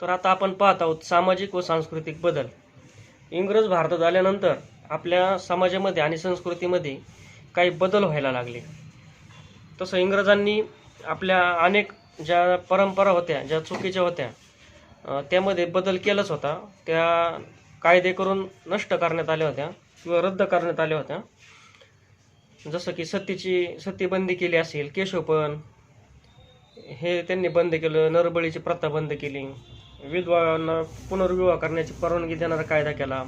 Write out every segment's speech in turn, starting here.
तर आता आपण पाहत आहोत सामाजिक व सांस्कृतिक बदल. इंग्रज भारतात आल्यानंतर आपल्या समाजामध्ये आणि संस्कृतीमध्ये काही बदल व्हायला लागले. तसं इंग्रजांनी आपल्या अनेक ज्या परंपरा होत्या, ज्या चुकीच्या होत्या, त्यामध्ये बदल केलाच होता. त्या कायदे करून नष्ट करण्यात आल्या होत्या किंवा रद्द करण्यात आल्या होत्या. जसं की सती बंदी केली असेल, केशवपण हे त्यांनी बंद केलं, नरबळीची प्रथा बंद केली, विधवांना पुनर्विवाह करण्याची परवानगी देणारा कायदा केला.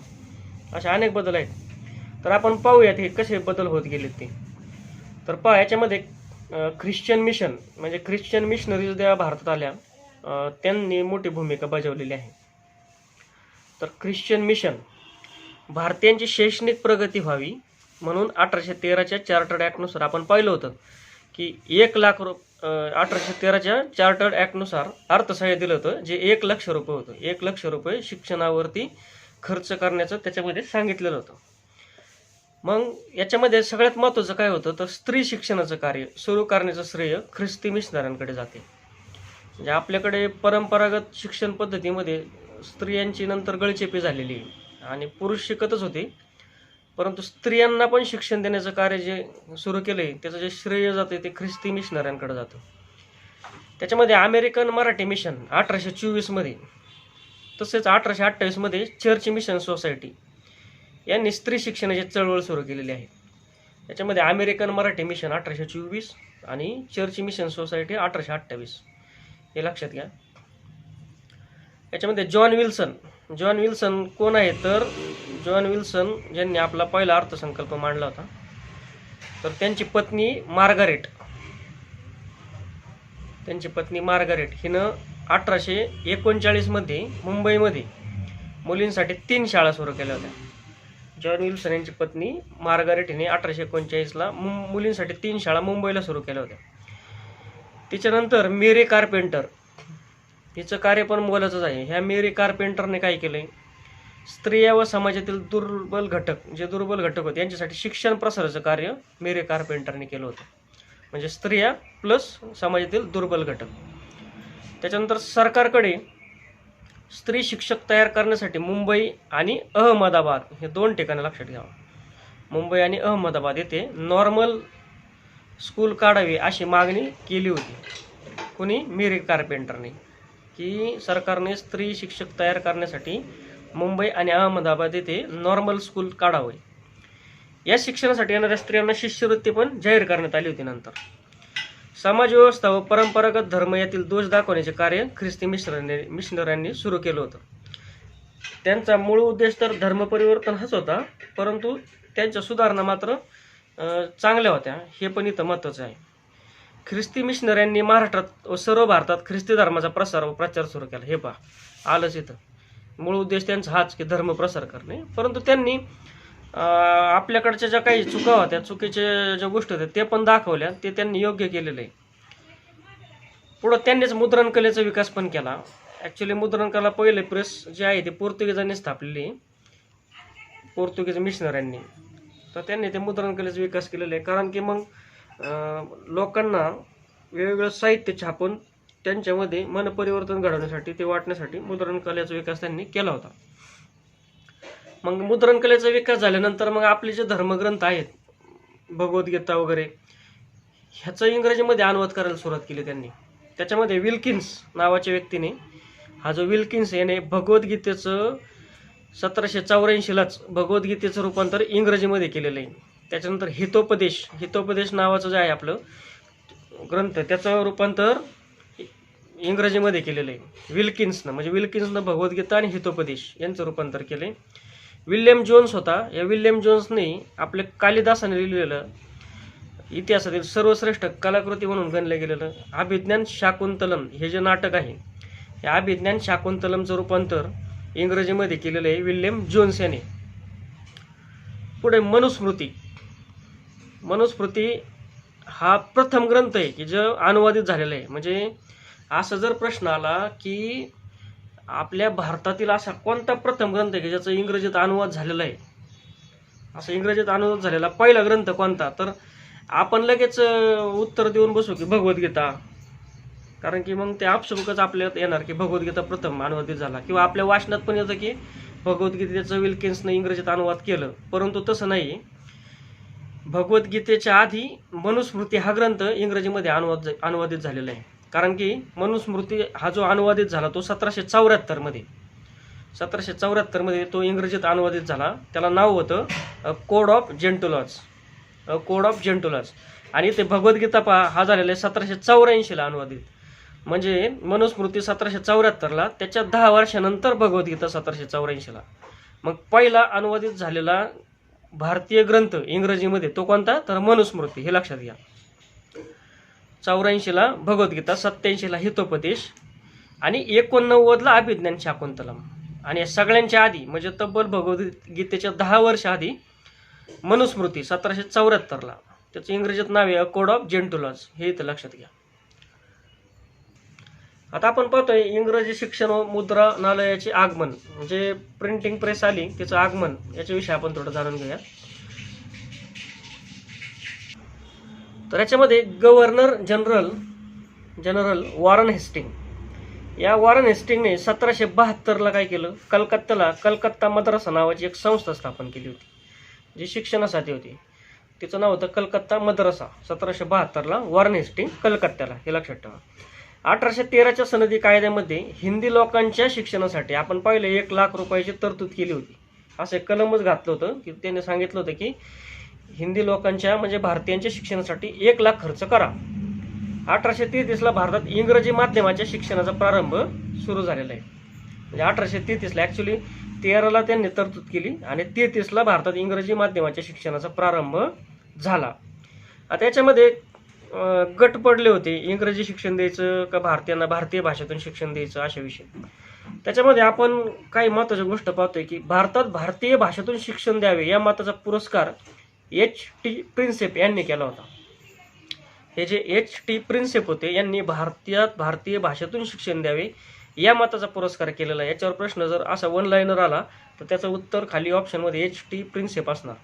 असे अनेक बदल आहेत. तर आपण पाहूयात हे कसे बदल होत गेलेत ते. तर पहा, याच्यामध्ये ख्रिश्चन मिशन म्हणजे ख्रिश्चन मिशनरीज ज्या भारतात आल्या, त्यांनी मोठी भूमिका बजावलेली आहे. तर ख्रिश्चन मिशन भारतीयांची शैक्षणिक प्रगती व्हावी म्हणून 1813च्या चार्टर्ड ॲक्टनुसार आपण पाहिलं होतं की 1813च्या चार्टर्ड ॲक्टनुसार अर्थसहाय्य दिलं होतं, जे 1,00,000 रुपये होतं. 1,00,000 रुपये शिक्षणावरती खर्च करण्याचं त्याच्यामध्ये सांगितलेलं होतं. मग याच्यामध्ये सगळ्यात महत्त्वाचं काय होतं, तर स्त्री शिक्षणाचं कार्य सुरू करण्याचं श्रेय ख्रिस्ती मिशनऱ्यांकडे जाते. म्हणजे आपल्याकडे परंपरागत शिक्षण पद्धतीमध्ये स्त्रियांची नंतर गळचेपी झालेली आहे आणि पुरुष शिकतच होते, परंतु स्त्रियांना पण शिक्षण देण्याचं कार्य जे सुरू केलं आहे त्याचं जे श्रेय जातं ते ख्रिस्ती मिशनऱ्यांकडे जातं. त्याच्यामध्ये अमेरिकन मराठी मिशन 1824मध्ये, तसेच 1828मध्ये चर्च मिशन सोसायटी यांनी स्त्री शिक्षणाची चळवळ सुरू केलेली आहे. याच्यामध्ये अमेरिकन मराठी मिशन 1824 आणि चर्च मिशन सोसायटी 1828 हे लक्षात घ्या. याच्यामध्ये जॉन विल्सन कोण आहे, तर जॉन विल्सन ज्यांनी आपला पहिला अर्थसंकल्प मांडला होता, तर त्यांची पत्नी मार्गारेट हिनं 1839मध्ये मुंबईमध्ये मुलींसाठी 3 शाळा सुरू केल्या होत्या. जॉन विल्सन यांची पत्नी मार्गारेट हिने 1839ला मुलींसाठी 3 शाळा मुंबईला सुरू केल्या होत्या. तिच्यानंतर मेरी कार्पेंटर, हिचं कार्य पण मोलाचंच आहे. ह्या मेरी कार्पेंटरने काय केलंय, स्त्रिया व समाजातील दुर्बल घटक होते यांच्यासाठी शिक्षण प्रसाराचं कार्य मेरी कार्पेंटरने केलं होतं. म्हणजे स्त्रिया प्लस समाजातील दुर्बल घटक. त्याच्यानंतर सरकारकडे स्त्री शिक्षक तयार करण्यासाठी मुंबई आणि अहमदाबाद हे 2 ठिकाणं लक्षात घ्यावं. मुंबई आणि अहमदाबाद येथे नॉर्मल स्कूल काढावी अशी मागणी केली होती. कोणी, मेरी कार्पेंटरने, की सरकारने स्त्री शिक्षक तयार करण्यासाठी मुंबई आणि अहमदाबाद येथे नॉर्मल स्कूल काढावे. या शिक्षणासाठी येणाऱ्या स्त्रियांना शिष्यवृत्ती पण जाहीर करण्यात आली होती. नंतर समाज व्यवस्था व परंपरागत धर्म यातील दोष दाखवण्याचे कार्य ख्रिस्ती मिशनऱ्यांनी सुरू केलं होतं. त्यांचा मूळ उद्देश तर धर्म परिवर्तन हाच होता, परंतु त्यांच्या सुधारणा मात्र चांगल्या होत्या, हे पण इथं महत्त्वाचं आहे. ख्रिस्ती मिशनऱ्यांनी महाराष्ट्रात व सर्व भारतात ख्रिस्ती धर्माचा प्रसार व प्रचार सुरू केला. हे पहा, आलंच इथं. मूळ उद्देश त्यांचा हाच की धर्म प्रसार करणे, परंतु त्यांनी आपल्याकडच्या ज्या काही चुका होत्या, चुकीच्या ज्या गोष्टी होत्या ते पण दाखवल्या, ते त्यांनी योग्य केलेलं आहे. पुढं त्यांनीच मुद्रणकलेचा विकास पण केला. ॲक्च्युली मुद्रणकला पहिले प्रेस जे आहे ते पोर्तुगीजांनी स्थापलेली, पोर्तुगीज मिशनऱ्यांनी. तर त्यांनी ते मुद्रणकलेचा विकास केलेला आहे. कारण की मग लोकांना वेगवेगळं साहित्य छापून त्यांच्यामध्ये मनपरिवर्तन घडवण्यासाठी, ते वाटण्यासाठी मुद्रणकलेचा विकास त्यांनी केला होता. मग मुद्रणकलेचा विकास झाल्यानंतर मग आपले जे धर्मग्रंथ आहेत, भगवद्गीता वगैरे, ह्याचं इंग्रजीमध्ये अनुवाद करायला सुरुवात केली त्यांनी. त्याच्यामध्ये विल्किन्स नावाच्या व्यक्तीने, हा जो विल्किन्स याने भगवद्गीतेचं 1784लाच भगवद्गीतेचं रूपांतर इंग्रजीमध्ये केलेलं आहे. त्याच्यानंतर हितोपदेश नावाचं जे आहे आपलं ग्रंथ, त्याचं रूपांतर इंग्रजीमध्ये केलेलं आहे विल्किन्सनं. म्हणजे विल्किन्सनं भगवद्गीता आणि हितोपदेश यांचं रूपांतर केले. विल्यम जोन्स होता. या विल्यम जोन्सने आपले कालिदासाने लिहिलेलं इतिहासातील सर्वश्रेष्ठ कलाकृती म्हणून गणलं गेलेलं अभिज्ञान शाकुंतलम हे जे नाटक आहे, या अभिज्ञान शाकुंतलमचं रूपांतर इंग्रजीमध्ये केलेलं आहे विल्यम जोन्स याने. पुढे मनुस्मृती हा प्रथम ग्रंथ आहे की जो अनुवादित झालेला आहे. म्हणजे असा जर प्रश्न आला की आपल्या भारतातील असा कोणता प्रथम ग्रंथ आहे की ज्याचा इंग्रजीत अनुवाद झालेला आहे, असा इंग्रजीत अनुवाद झालेला पहिला ग्रंथ कोणता, तर आपण लगेच उत्तर देऊन बसू की भगवद्गीता. कारण की मग ते आपसुकच आपल्यात येणार की भगवद्गीता प्रथम अनुवादित झाला, किंवा आपल्या वाचनात पण येतं की भगवद्गीतेचं विल्किन्सनं इंग्रजीत अनुवाद केलं, परंतु तसं नाही. भगवद्गीतेच्या आधी मनुस्मृती हा ग्रंथ इंग्रजीमध्ये अनुवादित झालेला आहे. कारण की मनुस्मृती हा जो अनुवादित झाला तो 1774 मध्ये तो इंग्रजीत अनुवादित झाला. त्याला नाव होतं कोड ऑफ जेंटुलॉज. आणि ते भगवद्गीता हा झालेला आहे 1784 अनुवादित. म्हणजे मनुस्मृती 1774, त्याच्या 10 वर्षानंतर भगवद्गीता 1784. मग पहिला अनुवादित झालेला भारतीय ग्रंथ इंग्रजीमध्ये तो कोणता, तर मनुस्मृती, हे लक्षात घ्या. 84 भगवद्गीता, 87 हितोपदेश आणि 89 अभिज्ञान शाकुंतलम. आणि सगळ्यांच्या आधी म्हणजे तब्बल भगवद्गीतेच्या 10 वर्ष आधी मनुस्मृती 1774, त्याचं इंग्रजीत नाव आहे कोड ऑफ जेंटुलॉज, हे इथं लक्षात घ्या. आता आपण पाहतोय इंग्रजी शिक्षण व मुद्रणालयाचे आगमन, म्हणजे प्रिंटिंग प्रेस आली त्याचं आगमन, याच्याविषयी आपण थोडं जाणून घेऊया. तर याच्यामध्ये गव्हर्नर जनरल वॉरन हेस्टिंग, या वॉरन हेस्टिंगने 1772 काय केलं, कलकत्ता मद्रासा नावाची एक संस्था स्थापन केली होती, जी शिक्षणासाठी होती. तिचं नाव होतं कलकत्ता मद्रासा. 1772 वॉरन हेस्टिंग कलकत्त्याला, हे लक्षात ठेवा. 1813च्या सनदी कायद्यामध्ये हिंदी लोकांच्या शिक्षणासाठी आपण पहिले 1 लाख रुपयाची तरतूद केली होती. असं कलमच घातलं होतं की त्याने सांगितलं होतं की हिंदी लोकांच्या म्हणजे भारतीयांच्या शिक्षणासाठी 1 लाख खर्च करा. 1833 भारतात इंग्रजी माध्यमाच्या शिक्षणाचा प्रारंभ सुरू झालेला आहे. म्हणजे 1833 ॲक्च्युली 13 त्यांनी तरतूद केली आणि 33 भारतात इंग्रजी माध्यमाच्या शिक्षणाचा प्रारंभ झाला. आता याच्यामध्ये गट पडले होते, इंग्रजी शिक्षण द्यायचं का भारतीयांना भारतीय भाषेतून शिक्षण द्यायचं, अशा विषय. त्याच्यामध्ये आपण काही महत्त्वाच्या गोष्ट पाहतोय की भारतात भारतीय भाषेतून शिक्षण द्यावे या मताचा पुरस्कार H.T. प्रिन्सेप यांनी केला होता. हे जे H.T. प्रिन्सेप होते यांनी भारतात भारतीय भाषेतून शिक्षण द्यावे या मताचा पुरस्कार केलेला आहे. याच्यावर प्रश्न जर असा वन लाईनर आला तर त्याचं उत्तर खाली ऑप्शनमध्ये H.T. प्रिन्सेप असणार.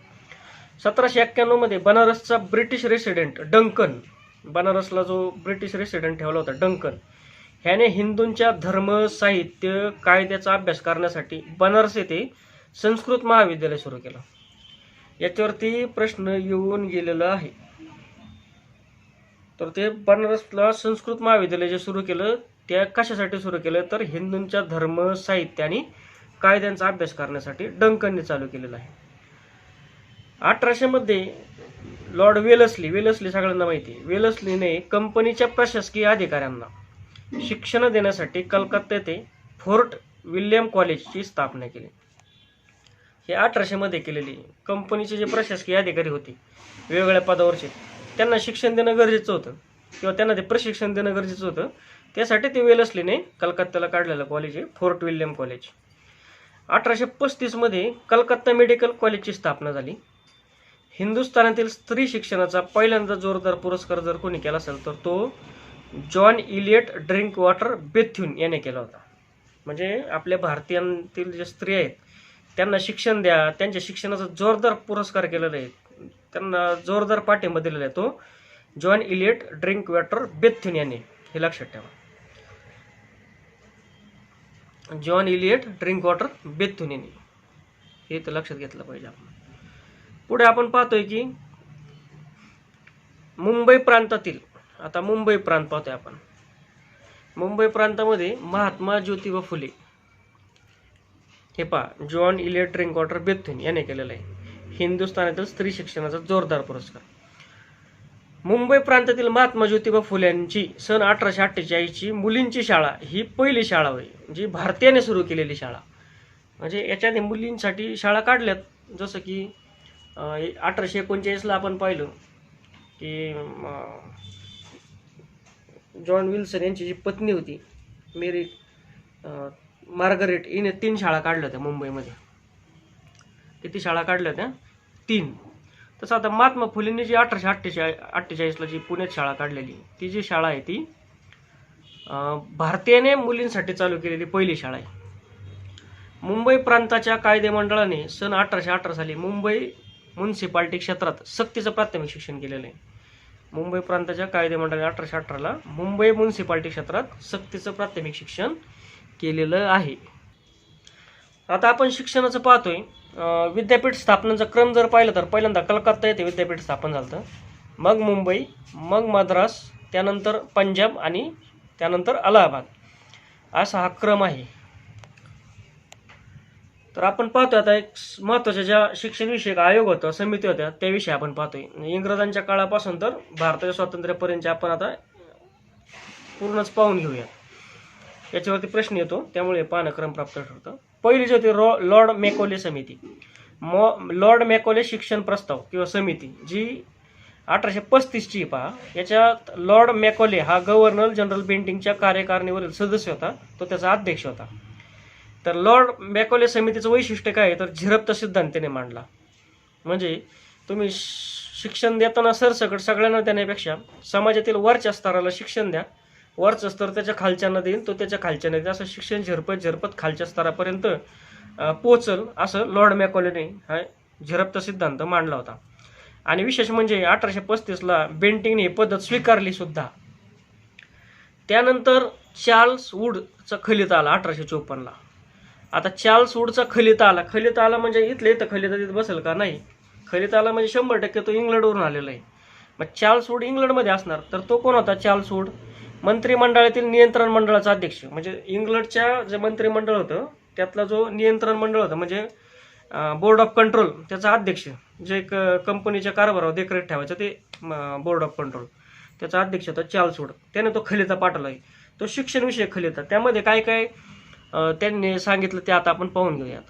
1791 मध्ये बनारसचा ब्रिटिश रेसिडेंट डंकन, बनारसला जो ब्रिटिश रेसिडेंट ठेवला होता डंकन, ह्याने हिंदूंच्या धर्म, साहित्य, कायद्याचा अभ्यास करण्यासाठी बनारस येथे संस्कृत महाविद्यालय सुरू केलं. याच्यावरती प्रश्न येऊन गेलेला आहे. तर ते बनारसला संस्कृत महाविद्यालय जे सुरू केलं त्या कशासाठी सुरू केलं, तर हिंदूंच्या धर्म, साहित्य आणि कायद्यांचा अभ्यास करण्यासाठी डंकनने चालू केलेला आहे. 1800 मध्ये लॉर्ड वेलस्ली सगळ्यांना माहिती आहे, वेलस्लीने कंपनीच्या प्रशासकीय अधिकाऱ्यांना शिक्षण देण्यासाठी कलकत्ता येथे फोर्ट विल्यम कॉलेजची स्थापना केली. हे 1800 मध्ये केलेली. कंपनीचे जे प्रशासकीय अधिकारी होते वेगवेगळ्या पदावरचे, त्यांना शिक्षण देणं गरजेचं होतं किंवा त्यांना ते प्रशिक्षण देणं गरजेचं होतं. त्यासाठी ते वेलस्लीने कलकत्त्याला काढलेलं कॉलेज आहे फोर्ट विल्यम कॉलेज. 1835 मध्ये कलकत्ता मेडिकल कॉलेजची स्थापना झाली. हिंदुस्थानातील स्त्री शिक्षणाचा पहिल्यांदा जोरदार पुरस्कार जर कोणी केला असेल तर तो जॉन इलियट ड्रिंकवॉटर बेथ्यून याने केला होता. म्हणजे आपल्या भारतीयांतील जे स्त्री आहेत त्यांना शिक्षण द्या, त्यांच्या शिक्षणाचा जोरदार पुरस्कार केलेला आहे, त्यांना जोरदार पाठिंबा दिलेला आहे तो जॉन इलियट ड्रिंकवॉटर बेथ्यून याने, हे लक्षात ठेवा. जॉन इलियट ड्रिंकवॉटर बेथ्यून याने, हे तर लक्षात घेतलं पाहिजे आपण. पुढे आपण पाहतोय की मुंबई प्रांतातील, आता मुंबई प्रांत पाहतोय आपण. मुंबई प्रांतामध्ये महात्मा ज्योतिबा फुले, हे पहा जॉन इलियट ड्रिंकवॉटर बेथ्यून याने केलेलं आहे हिंदुस्थानातील स्त्री शिक्षणाचा जोरदार पुरस्कार. मुंबई प्रांतातील महात्मा ज्योतिबा फुल्यांची सन 1848ची मुलींची शाळा ही पहिली शाळा होय, जी भारतीयाने सुरू केलेली शाळा. म्हणजे याच्याने मुलींसाठी शाळा काढल्यात, जसं की 1839 आपण पाहिलं की जॉन विल्सन यांची जी पत्नी होती मेरी मार्गरेट, हिने 3 शाळा काढल्या होत्या मुंबईमध्ये. किती शाळा काढल्या होत्या? 3. तसं आता महात्मा फुलेंनी जी 1848 जी पुण्यात शाळा काढलेली ती जी शाळा आहे ती भारतीयाने मुलींसाठी चालू केलेली पहिली शाळा आहे. मुंबई प्रांताच्या कायदे मंडळाने सन 1818 साली मुंबई म्युनिसिपालिटी क्षेत्रात सक्तीचं प्राथमिक शिक्षण केलेलं आहे. मुंबई प्रांताच्या कायदेमंडळाने 1818ला मुंबई म्युनिसिपालिटी क्षेत्रात सक्तीचं प्राथमिक शिक्षण केलेलं आहे. आता आपण शिक्षणाचं पाहतोय. विद्यापीठ स्थापनेचा क्रम जर पाहिला तर पहिल्यांदा कलकत्ता येथे विद्यापीठ स्थापन झालं, मग मुंबई, मग मद्रास, त्यानंतर पंजाब आणि त्यानंतर अलाहाबाद, असा हा क्रम आहे. तर आपण पाहतोय आता एक महत्त्वाच्या ज्या शिक्षणविषयक आयोग होतं, समिती होत्या, त्याविषयी आपण पाहतोय. इंग्रजांच्या काळापासून तर भारताच्या स्वातंत्र्यापर्यंत आपण आता पूर्णच पाहून घेऊया. याच्यावरती प्रश्न येतो, त्यामुळे पाहणं क्रमप्राप्त ठरतं. पहिली जी होती लॉर्ड मॅकॉले समिती. लॉर्ड मॅकॉले शिक्षण प्रस्ताव किंवा समिती, जी 1835ची पहा. याच्यात लॉर्ड मॅकॉले हा गव्हर्नर जनरल बेंटिंगच्या कार्यकारिणीवरील सदस्य होता, तो त्याचा अध्यक्ष होता. तर लॉर्ड मॅकॉले समितीचं वैशिष्ट्य काय आहे तर झिरपचा सिद्धांत त्याने मांडला. म्हणजे तुम्ही शिक्षण देताना सरसकट सगळ्यांना देण्यापेक्षा समाजातील वरच्या स्तराला शिक्षण द्या, वरचं स्तर त्याच्या खालच्यांना देईल, तो त्याच्या खालच्यांना देईल, असं शिक्षण झिरपत खालच्या स्तरापर्यंत पोहोचल, असं लॉर्ड मॅकॉलेने हा झिरपचा सिद्धांत मांडला होता. आणि विशेष म्हणजे 1835ला बेंटिंगने ही पद्धत स्वीकारली सुद्धा. त्यानंतर चार्ल्स वूडचा खलित आला 1854ला. आता चार्ल्स वूडचा खलित आला म्हणजे इथले इथं खलिता तिथं बसेल का? नाही. खलित आला म्हणजे 100% तो इंग्लंडवरून आलेला आहे. मग चार्ल्स वूड इंग्लंडमध्ये असणार. तर तो कोण होता? चार्ल्स वूड मंत्रिमंडळातील नियंत्रण मंडळाचा अध्यक्ष. म्हणजे इंग्लंडच्या जे मंत्रिमंडळ होतं त्यातला जो नियंत्रण मंडळ होतं, म्हणजे बोर्ड ऑफ कंट्रोल, त्याचा अध्यक्ष, जे कंपनीच्या कारभारावर देखरेख ठेवायचं ते बोर्ड ऑफ कंट्रोल, त्याचा अध्यक्ष होता चार्ल्स वूड. त्याने तो खलिता पाठवला आहे. तो शिक्षणविषयक खलिता. त्यामध्ये काय काय त्यांनी सांगितलं ते आता आपण पाहून घेऊयात.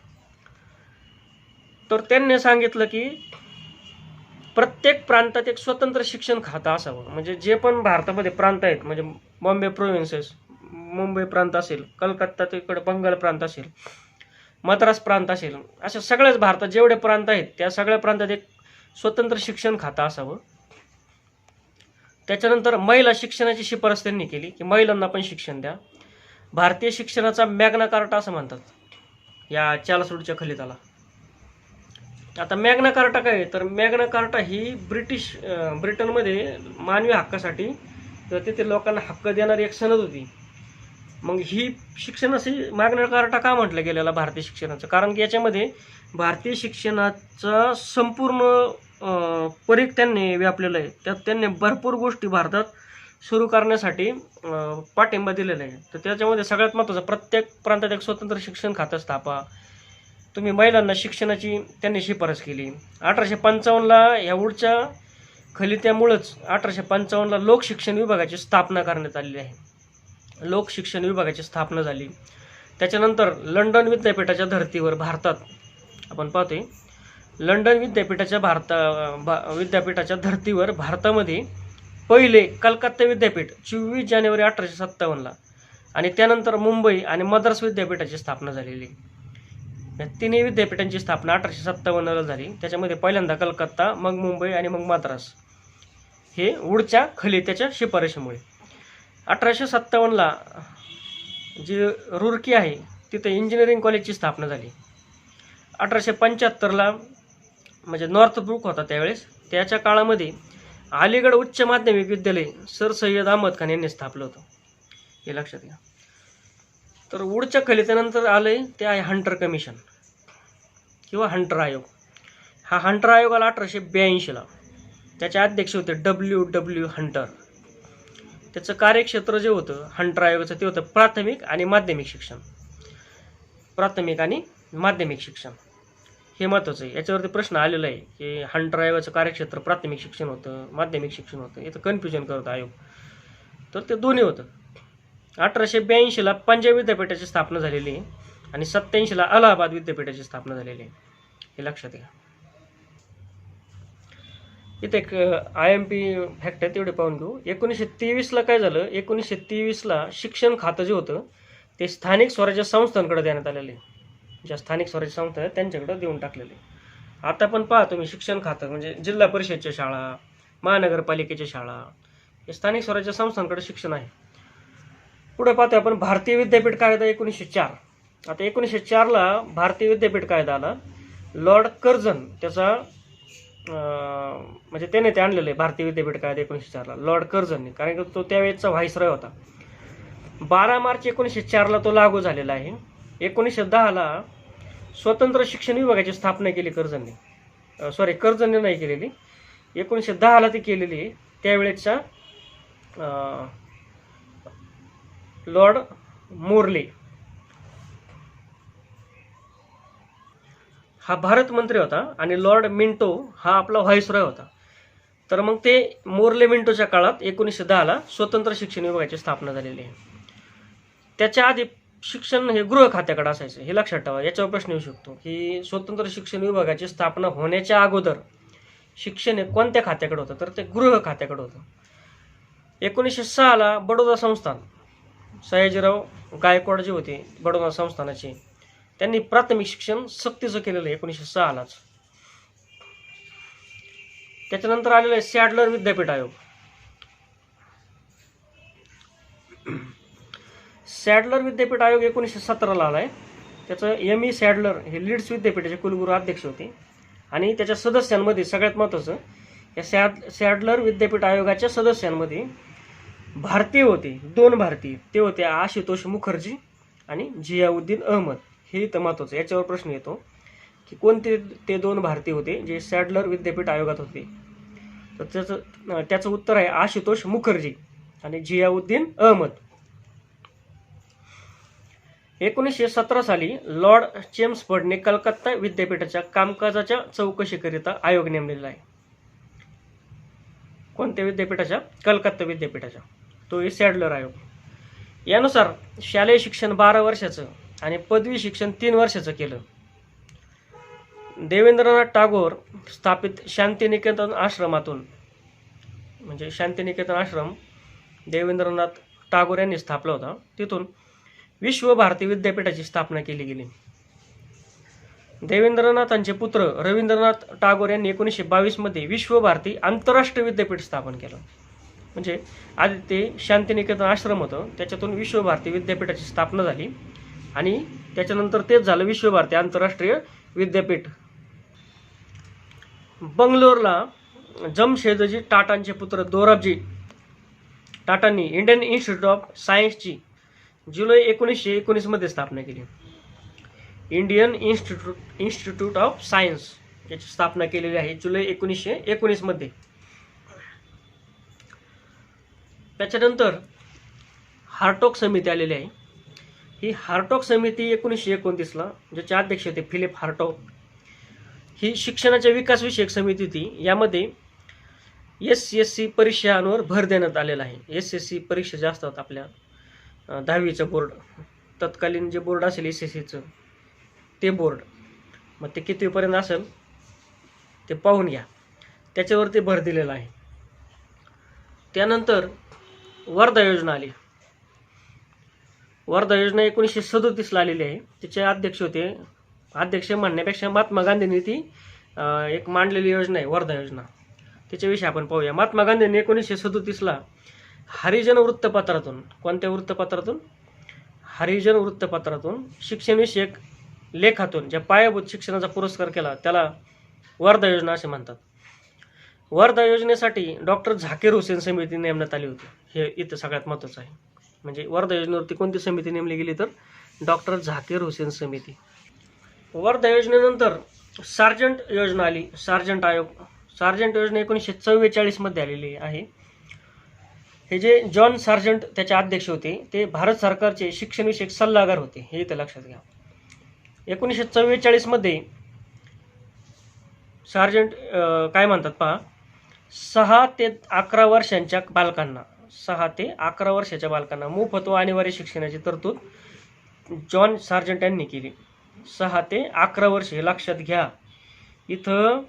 तर त्यांनी सांगितलं की प्रत्येक प्रांतात एक स्वतंत्र शिक्षण खातं असावं. म्हणजे जे पण भारतामध्ये प्रांत आहेत, म्हणजे बॉम्बे प्रोव्हिन्सेस, मुंबई प्रांत असेल, कलकत्ता तिकडे बंगाल प्रांत असेल, मद्रास प्रांत असेल, अशा सगळ्याच भारतात जेवढे प्रांत आहेत त्या सगळ्या प्रांतात एक स्वतंत्र शिक्षण खातं असावं. त्याच्यानंतर महिला शिक्षणाची शिफारस त्यांनी केली की महिलांना पण शिक्षण द्या. भारतीय शिक्षणाचा मॅग्ना कार्टा असं म्हणतात या चार्ल्स वूडच्या खलिताला. आता मॅग्ना कार्टा काय आहे तर मॅग्ना कार्टा ही ब्रिटनमध्ये मानवी हक्कासाठी तर तिथे लोकांना हक्क देणारी एक सनद होती. मग ही शिक्षणाची मॅग्ना कार्टा का म्हटलं गेलेला भारतीय शिक्षणाचं? कारण की याच्यामध्ये भारतीय शिक्षणाचा संपूर्ण परीघ त्यांनी व्यापलेलं आहे. त्यात त्यांनी भरपूर गोष्टी भारतात सुरू करण्यासाठी पाठिंबा दिलेला आहे. तर त्याच्यामध्ये सगळ्यात महत्त्वाचं, प्रत्येक प्रांतात एक स्वतंत्र शिक्षण खातं स्थापा. तुम्ही महिलांना शिक्षणाची त्यांनी शिफारस केली. 1855ला या वूडच्या खलित्यामुळंच 1855ला लोक शिक्षण विभागाची स्थापना करण्यात आलेली आहे. लोक शिक्षण विभागाची स्थापना झाली. त्याच्यानंतर लंडन विद्यापीठाच्या धर्तीवर भारतात आपण पाहतोय, लंडन विद्यापीठाच्या धर्तीवर भारतामध्ये पहिले कलकत्ता विद्यापीठ 24 जानेवारी 1857ला आणि त्यानंतर मुंबई आणि मद्रास विद्यापीठाची स्थापना झालेली. या तिन्ही विद्यापीठांची स्थापना 1857ला झाली. त्याच्यामध्ये पहिल्यांदा कलकत्ता, मग मुंबई आणि मग मद्रास, हे वूडच्या खलित्याच्या शिफारशीमुळे. 1857ला जी रुरकी आहे तिथे इंजिनिअरिंग कॉलेजची स्थापना झाली. 1875ला म्हणजे नॉर्थ ब्रुक होता त्यावेळेस, त्याच्या काळामध्ये अलीगड उच्च माध्यमिक विद्यालय सर सय्यद अहमद खान यांनी स्थापलं होतं, हे लक्षात घ्या. तर वूडच्या खलित्यानंतर आलंय ते आहे हंटर कमिशन किंवा हंटर आयोग. हा हंटर आयोग आला 1882ला. त्याचे अध्यक्ष होते W हंटर. त्याचं कार्यक्षेत्र जे होतं हंटर आयोगाचं ते होतं प्राथमिक आणि माध्यमिक शिक्षण. हे महत्त्वाचं आहे. याच्यावरती प्रश्न आलेला आहे की हंटर आयोगाचं कार्यक्षेत्र प्राथमिक शिक्षण होतं, माध्यमिक शिक्षण होतं, याचं कन्फ्युजन करतो आयोग. तर ते दोन्ही होतं. 1882ला पंजाब विद्यापीठाची स्थापना झालेली आहे आणि 87ला अलाहाबाद विद्यापीठाची स्थापना झालेली आहे, हे लक्षात घ्या. इथे एक IMP फॅक्ट आहे, तेवढे पाहून घेऊ. 1923ला काय झालं, 1923ला शिक्षण खातं जे होतं ते स्थानिक स्वराज्य संस्थांकडे देण्यात आलेले. ज्या स्थानिक स्वराज्य संस्था आहेत त्यांच्याकडे देऊन टाकलेले. आता पण पहा तुम्ही, शिक्षण खातं म्हणजे जिल्हा परिषदच्या शाळा, महानगरपालिकेच्या शाळा, हे स्थानिक स्वराज्य संस्थांकडे शिक्षण आहे. पुढे पाहतोय आपण भारतीय विद्यापीठ कायदा 1904. आता 1904ला भारतीय विद्यापीठ कायदा आला. लॉर्ड कर्झन त्याचा म्हणजे त्याने ते आणलेलं आहे भारतीय विद्यापीठ कायदा 1904ला लॉर्ड कर्झनने, कारण की तो त्यावेळेचा व्हाईसरॉय होता. 12 मार्च 1904ला तो लागू झालेला आहे. 1910ला स्वतंत्र शिक्षण विभागाची स्थापना केली कर्झनने नाही केलेली, 1910ला ती केलेली आहे. त्यावेळेचा लॉर्ड मोर्ले हा भारत मंत्री होता आणि लॉर्ड मिंटो हा आपला व्हाईसरॉय होता. तर मग ते मोर्ले मिंटोच्या काळात 1910ला स्वतंत्र शिक्षण विभागाची स्थापना झालेली आहे. त्याच्या आधी शिक्षण हे गृह खात्याकडे असायचं, हे लक्षात ठेवा. याच्यावर प्रश्न येऊ शकतो की स्वतंत्र शिक्षण विभागाची स्थापना होण्याच्या अगोदर शिक्षण हे कोणत्या खात्याकडे होतं, तर ते गृह खात्याकडे होतं. 1906ला बडोदा संस्थान, सयाजीराव गायकवाड जे होते बडोदा संस्थानाचे, त्यांनी प्राथमिक शिक्षण सक्तीचं केलेलं आहे 1906लाच. त्याच्यानंतर आलेलं आहे सॅडलर विद्यापीठ आयोग. सॅडलर विद्यापीठ आयोग 1917ला आला आहे. त्याचं M.E. सॅडलर हे लीड्स विद्यापीठाचे कुलगुरू अध्यक्ष होते आणि त्याच्या सदस्यांमध्ये सगळ्यात महत्त्वाचं, या सॅडलर विद्यापीठ आयोगाच्या सदस्यांमध्ये भारतीय होते, 2 भारतीय. ते होते आशुतोष मुखर्जी आणि जियाउद्दीन अहमद. हे इथं महत्त्वाचं, याच्यावर प्रश्न येतो की कोणते ते 2 भारतीय होते जे सॅडलर विद्यापीठ आयोगात होते. तर त्याचं उत्तर आहे आशुतोष मुखर्जी आणि जियाउद्दीन अहमद. 1917 साली लॉर्ड चेम्सफोर्डने कलकत्ता विद्यापीठाच्या कामकाजाच्या चौकशीकरिता आयोग नेमलेला आहे. कोणत्या विद्यापीठाच्या? कलकत्ता विद्यापीठाच्या. तो आहे सॅडलर आयोग. यानुसार शालेय शिक्षण 12 वर्षाचं आणि पदवी शिक्षण 3 वर्षाचं केलं. देवेंद्रनाथ टागोर स्थापित शांतिनिकेतन आश्रमातून, म्हणजे शांतिनिकेतन आश्रम देवेंद्रनाथ टागोर यांनी स्थापला होता, तिथून विश्व भारती विद्यापीठाची स्थापना केली गेली. देवेंद्रनाथांचे पुत्र रवींद्रनाथ टागोर यांनी 1922 मध्ये विश्व भारती आंतरराष्ट्रीय विद्यापीठ स्थापन केलं. म्हणजे आधी ते शांतिनिकेतन आश्रम होतं, त्याच्यातून विश्व भारती विद्यापीठाची स्थापना झाली आणि त्याच्यानंतर तेच झालं विश्व भारती आंतरराष्ट्रीय विद्यापीठ. बंगलोरला जमशेदजी टाटांचे पुत्र दोराबजी टाटांनी इंडियन इन्स्टिट्यूट ऑफ सायन्सची जुलै 1919 मध्ये स्थापना केली. इंडियन इन्स्टिट्यूट ऑफ सायन्स याची स्थापना केलेली आहे जुलै 1919 मध्ये. त्याच्यानंतर हार्टोक समिती आलेली आहे. ही हार्टोक समिती 1929ला, ज्याचे अध्यक्ष होते फिलिप हार्टोक, ही शिक्षणाच्या विकासविषयक समिती होती. यामध्ये SSC परीक्षांवर भर देण्यात आलेला आहे. SSC परीक्षा ज्या असतात आपल्या 10वीचं बोर्ड, तत्कालीन जे बोर्ड असेल SSCचं ते बोर्ड, मग ते कितवीपर्यंत असेल ते पाहून घ्या, त्याच्यावरती भर दिलेला आहे. त्यानंतर वर्धा योजना आली. वर्धा योजना 1937ला आलेली आहे. तिचे अध्यक्ष होते, अध्यक्ष म्हणण्यापेक्षा महात्मा गांधींनी ती एक मांडलेली योजना आहे वर्धा योजना. त्याच्याविषयी आपण पाहूया. महात्मा गांधींनी 1937ला हरिजन वृत्तपत्रातून, कोणत्या वृत्तपत्रातून? हरिजन वृत्तपत्रातून शिक्षणविषयक लेखातून ज्या पायाभूत शिक्षणाचा पुरस्कार केला त्याला वर्धा योजना असे म्हणतात. वर्धा योजनेसाठी डॉक्टर झाकीर हुसेन समिती नेमण्यात आली होती. हे इथं सगळ्यात महत्त्वाचं आहे. म्हणजे वर्धा योजनेवरती कोणती समिती नेमली गेली तर डॉक्टर झाकीर हुसेन समिती. वर्धा योजनेनंतर सार्जंट योजना आली. सार्जंट आयोग, सार्जंट योजना 1944 मध्ये आलेली आहे. हे जे जॉन सार्जंट त्याचे अध्यक्ष होते, ते भारत सरकारचे शिक्षणविषयक सल्लागार होते. हे इथं लक्षात घ्या. 1944 मध्ये सार्जंट काय म्हणतात पहा, 6 ते 11 वर्षांच्या बालकांना, 6 ते 11 वर्षाच्या बालकांना मोफत व अनिवार्य शिक्षणाची तरतूद जॉन सार्जंट यांनी केली. 6 ते 11 वर्ष, हे लक्षात घ्या. इथं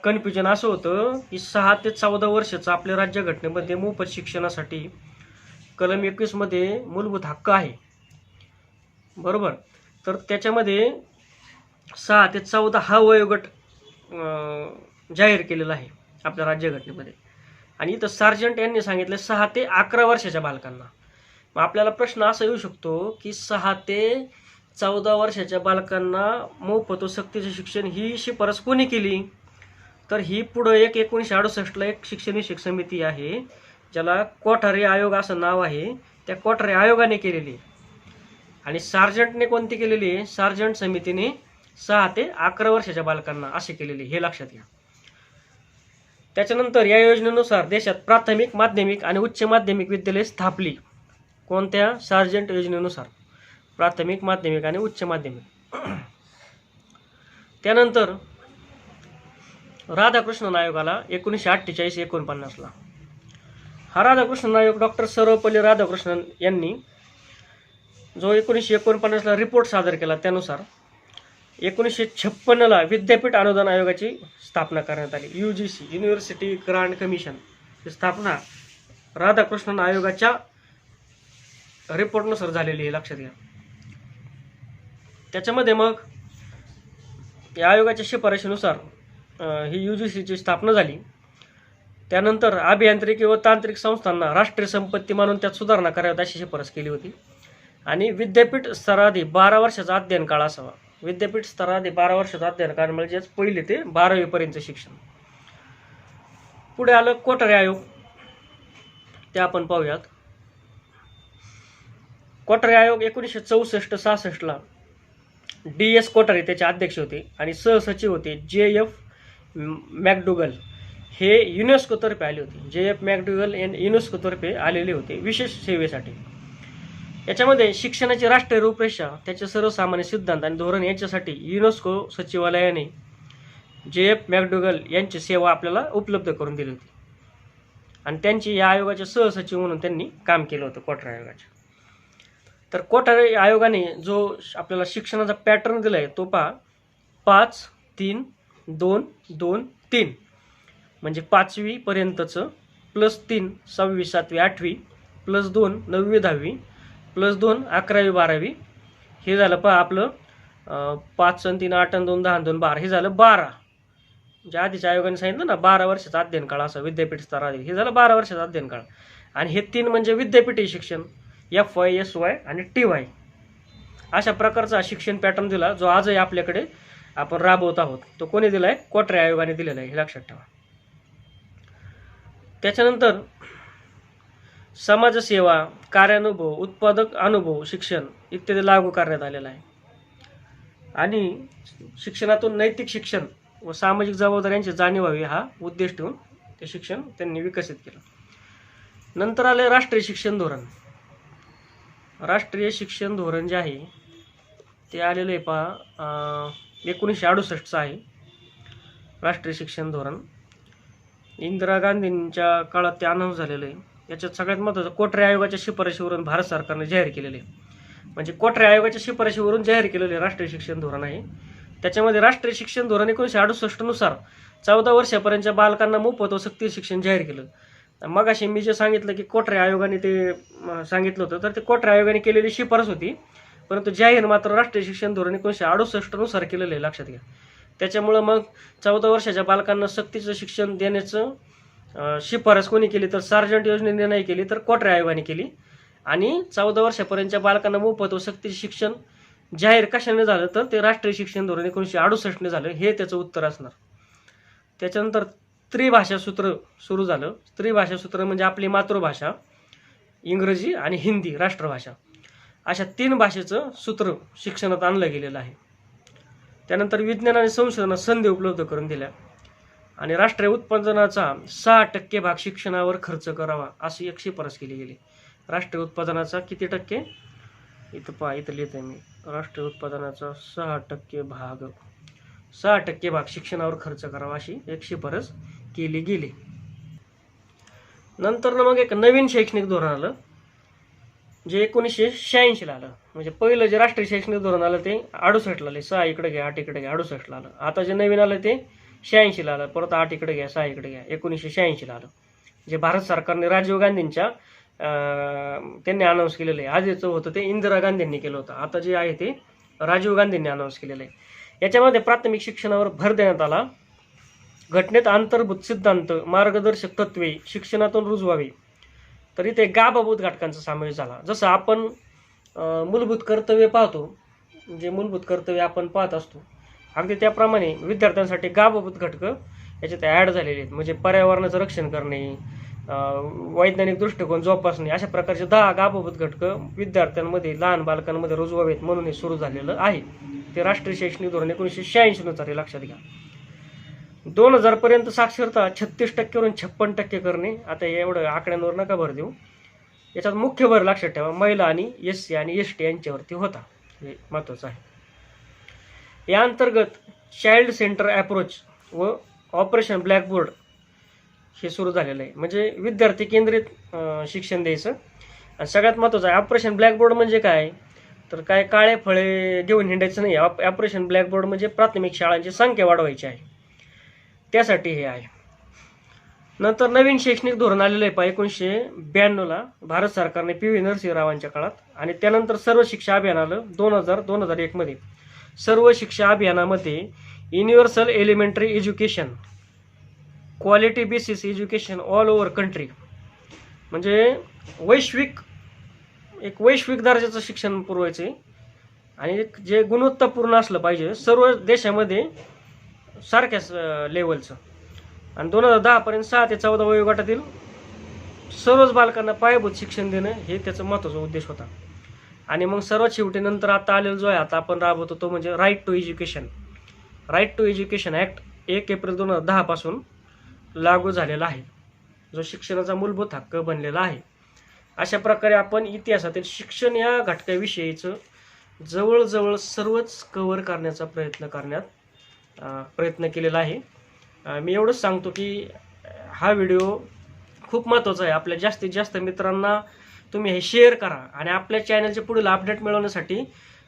कन्फ्युजन असं होतं की 6 ते 14 वर्षाचं आपल्या राज्यघटनेमध्ये मोफत शिक्षणासाठी कलम 21 मध्ये मूलभूत हक्क आहे, बरोबर. तर त्याच्यामध्ये 6 ते 14 हा वयोगट जाहीर केलेला आहे आपल्या राज्यघटनेमध्ये. आणि इथं सार्जंट यांनी सांगितलं 6 ते 11 वर्षाच्या बालकांना. मग आपल्याला प्रश्न असा येऊ शकतो की 6 ते 14 वर्षाच्या बालकांना मोफत व सक्तीचे शिक्षण ही शिफारस कोणी केली? तर ही पुढं 1968ला एक शिक्षण विषयक समिती आहे, ज्याला कोठारी आयोग असं नाव आहे, त्या कोठारी आयोगाने केलेली आहे. आणि सार्जंटने कोणती केलेली आहे? सार्जंट समितीने 6 ते 11 वर्षाच्या बालकांना असे केलेले, हे लक्षात घ्या. त्याच्यानंतर या योजनेनुसार देशात प्राथमिक, माध्यमिक आणि उच्च माध्यमिक विद्यालये स्थापली. कोणत्या? सार्जंट योजनेनुसार प्राथमिक, माध्यमिक आणि उच्च माध्यमिक. त्यानंतर राधाकृष्णन आयोगाला 1948-49ला. हा राधाकृष्णन आयोग डॉक्टर सर्वपल्ली राधाकृष्णन यांनी जो 1949ला रिपोर्ट सादर केला, त्यानुसार 1956ला विद्यापीठ अनुदान आयोगाची स्थापना करण्यात आली. UGC, युनिव्हर्सिटी ग्रांट कमिशन, ही स्थापना राधाकृष्णन आयोगाच्या रिपोर्टनुसार झालेली आहे, लक्षात घ्या. त्याच्यामध्ये मग या आयोगाच्या शिफारशीनुसार ही UGCची स्थापना झाली. त्यानंतर अभियांत्रिकी व तांत्रिक संस्थांना राष्ट्रीय संपत्ती मानून त्यात सुधारणा कराव्यात अशी शिफारस केली होती. आणि विद्यापीठ स्तराआधी 12 वर्षाचा अध्ययन काळ असावा. विद्यापीठ स्तराआधी 12 वर्षाचा अध्ययन काळ म्हणजे पहिले ते 12वी पर्यंत शिक्षण. पुढे आलं कोठारी आयोग, ते आपण पाहूयात. कोठारी आयोग 1964-66ला DS कोठारी त्याचे अध्यक्ष होते आणि सहसचिव होते JF मॅकडुगल. हे युनेस्कोतर्फे आले होते. JF मॅकडुगल युनेस्कोतर्फे आलेले होते विशेष सेवेसाठी. याच्यामध्ये शिक्षणाची राष्ट्रीय रूपरेषा, त्याचे सर्वसामान्य सिद्धांत आणि धोरण याच्यासाठी युनेस्को सचिवालयाने JF मॅकडुगल यांची सेवा आपल्याला उपलब्ध करून दिली होती. आणि त्यांची या आयोगाचे सहसचिव म्हणून त्यांनी काम केलं होतं कोठारी आयोगाचे. तर कोठारी आयोगाने जो आपल्याला शिक्षणाचा पॅटर्न दिला आहे तो पहा, 5-3-2-2-3 म्हणजे 5वी पर्यंतचं, +3 6वी 7वी 8वी, +2 9वी 10वी, +2 11वी 12वी. हे झालं पहा आपलं 5 आणि 3 8 आणि 2 10 आणि 2 12, हे झालं 12. म्हणजे आधीच्या आयोगाने सांगितलं ना 12 वर्षाचा अध्ययन काळ असा विद्यापीठ स्तराआधी, हे झालं 12 वर्षाचा अध्ययन काळ. आणि हे 3 म्हणजे विद्यापीठी शिक्षण, FY SY आणि TY. अशा प्रकारचा शिक्षण पॅटर्न दिला जो आजही आपल्याकडे आपण राबवत आहोत. तो कोणी दिला आहे? कोठारी आयोगाने दिलेला आहे, हे लक्षात ठेवा. त्याच्यानंतर समाजसेवा, कार्यानुभव, उत्पादक अनुभव शिक्षण इत्यादी लागू करण्यात आलेला आहे. आणि शिक्षणातून नैतिक शिक्षण व सामाजिक जबाबदाऱ्यांची जाणीव व्हावी हा उद्देश ठेवून ते शिक्षण त्यांनी विकसित केलं. नंतर आले राष्ट्रीय शिक्षण धोरण. राष्ट्रीय शिक्षण धोरण जे आहे ते आलेलं आहे पहा 1968चं आहे राष्ट्रीय शिक्षण धोरण. इंदिरा गांधींच्या काळात ते अनाऊन्स झालेलं आहे. याच्यात सगळ्यात महत्त्वाचं कोठारी आयोगाच्या शिफारशीवरून भारत सरकारने जाहीर केलेले आहे. म्हणजे कोठारी आयोगाच्या शिफारशीवरून जाहीर केलेले राष्ट्रीय शिक्षण धोरण आहे. त्याच्यामध्ये राष्ट्रीय शिक्षण धोरण 1968 नुसार 14 वर्षापर्यंतच्या बालकांना मोफत व सक्तीचे शिक्षण जाहीर केलं. मग अशी मी जे सांगितलं की कोठारी आयोगाने ते सांगितलं होतं, तर ते कोठारी आयोगाने केलेली शिफारस होती, परंतु जाहीर मात्र राष्ट्रीय शिक्षण धोरण 1968 नुसार केलेलं आहे, लक्षात घ्या. त्याच्यामुळं मग 14 वर्षाच्या बालकांना सक्तीचं शिक्षण देण्याचं शिफारस कोणी केली? तर सार्जंट योजनेने नाही केली, तर कोठारी आयोगाने केली. आणि 14 वर्षापर्यंतच्या बालकांना मोफत व सक्तीचे शिक्षण जाहीर कशाने झालं? तर ते राष्ट्रीय शिक्षण धोरण 1968ने झालं, हे त्याचं उत्तर असणार. त्याच्यानंतर त्रिभाषा सूत्र सुरू झालं. त्रिभाषा सूत्र म्हणजे आपली मातृभाषा, इंग्रजी आणि हिंदी राष्ट्रभाषा, अशा 3 भाषेचं सूत्र शिक्षणात आणलं गेलेलं आहे. त्यानंतर विज्ञान आणि संशोधनात संधी उपलब्ध करून दिल्या. आणि राष्ट्रीय उत्पादनाचा 6% भाग शिक्षणावर खर्च करावा अशी एक शिफारस केली गेली. राष्ट्रीय उत्पादनाचा किती टक्के? इथं पहा, इथं लिहित आहे मी. राष्ट्रीय उत्पादनाचा 6% भाग शिक्षणावर खर्च करावा अशी एक शिफारस केली गेली. नंतर मग एक नवीन शैक्षणिक धोरण आलं जे 1986ला आलं. म्हणजे पहिलं जे राष्ट्रीय शैक्षणिक धोरण आलं ते 68ला आले. 6 इकडे घ्या 8 इकडे घ्या 68ला आलं. आता जे नवीन आलं ते 86ला आलं. परत 8 इकडे घ्या 6 इकडे घ्या 1986ला आलं. जे भारत सरकारने राजीव गांधींच्या त्यांनी अनाऊन्स केलेलं आहे. आधीचं होतं ते इंदिरा गांधींनी केलं होतं, आता जे आहे ते राजीव गांधींनी अनाऊन्स केलेलं आहे. याच्यामध्ये प्राथमिक शिक्षणावर भर देण्यात आला. घटनेत अंतर्भूत सिद्धांत, मार्गदर्शक तत्वे शिक्षणातून रुजवावी. तर इथे गाभूत घटकांचा समावेश झाला. जसं आपण मूलभूत कर्तव्य पाहतो, जे मूलभूत कर्तव्य आपण पाहत असतो, अगदी त्याप्रमाणे विद्यार्थ्यांसाठी गाभूत घटक याच्यात ॲड झालेले आहेत. म्हणजे पर्यावरणाचं रक्षण करणे, वैज्ञानिक दृष्टिकोन जोपासणे, अशा प्रकारचे 10 गाभूत घटकं विद्यार्थ्यांमध्ये, लहान बालकांमध्ये रुजवावेत म्हणून हे सुरू झालेलं आहे. ते राष्ट्रीय शैक्षणिक धोरण 1986 नुसार हे लक्षात घ्या. 2000 पर्यंत साक्षरता 36% वरून 56% करणे. आता एवढं आकड्यांवर नका भर देऊ, याच्यात मुख्य भर लक्षात ठेवा महिला आणि SC आणि ST यांच्यावरती होता, हे महत्त्वाचं आहे. या अंतर्गत चाइल्ड सेंटर अप्रोच व ऑपरेशन ब्लॅकबोर्ड हे सुरू झालेलं आहे. म्हणजे विद्यार्थी केंद्रित शिक्षण द्यायचं. आणि सगळ्यात महत्त्वाचं आहे ऑपरेशन ब्लॅकबोर्ड म्हणजे काय, तर काय काळे फळे घेऊन हिंडायचं नाही. ऑपरेशन ब्लॅकबोर्ड म्हणजे प्राथमिक शाळांची संख्या वाढवायची आहे, त्यासाठी हे आहे. नंतर नवीन शैक्षणिक धोरण आलेलं आहे 1992ला भारत सरकारने PV नरसिंहरावांच्या काळात. आणि त्यानंतर सर्व शिक्षा अभियान आलं 2000-2001 मध्ये. सर्व शिक्षा अभियानामध्ये universal elementary education, quality basis education all over country, म्हणजे एक वैश्विक दर्जाचं शिक्षण पुरवायचं आहे आणि जे गुणवत्तापूर्ण असलं पाहिजे सर्व देशामध्ये सारख्याच लेवलचं. आणि 2010 पर्यंत 6 ते 14 वयोगटातील सर्वच बालकांना पायाभूत शिक्षण देणं हे त्याचा महत्त्वाचा उद्देश होता. आणि मग सर्वात शेवटी नंतर आता आलेलं जो आहे, आता आपण राबवतो तो म्हणजे right to education. Right to education act 1 April 2010 पासून लागू झालेला आहे, जो शिक्षणाचा मूलभूत हक्क बनलेला आहे. अशा प्रकारे आपण इतिहासातील शिक्षण या घटकाविषयीचं जवळजवळ सर्वच कव्हर करण्याचा प्रयत्न केलेला आहे. मी एवढंच सांगतो की हा व्हिडिओ खूप महत्त्वाचा आहे. आपल्या जास्तीत जास्त मित्रांना तुम्ही हे शेअर करा आणि आपल्या चॅनलचे पुढील अपडेट मिळवण्यासाठी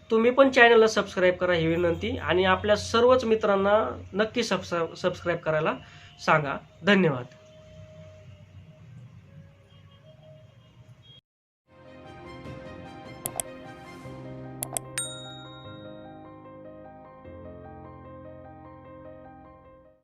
तुम्ही पण चॅनलला सबस्क्राईब करा ही विनंती. आणि आपल्या सर्वच मित्रांना नक्की सबस्क्राईब करायला सांगा. धन्यवाद.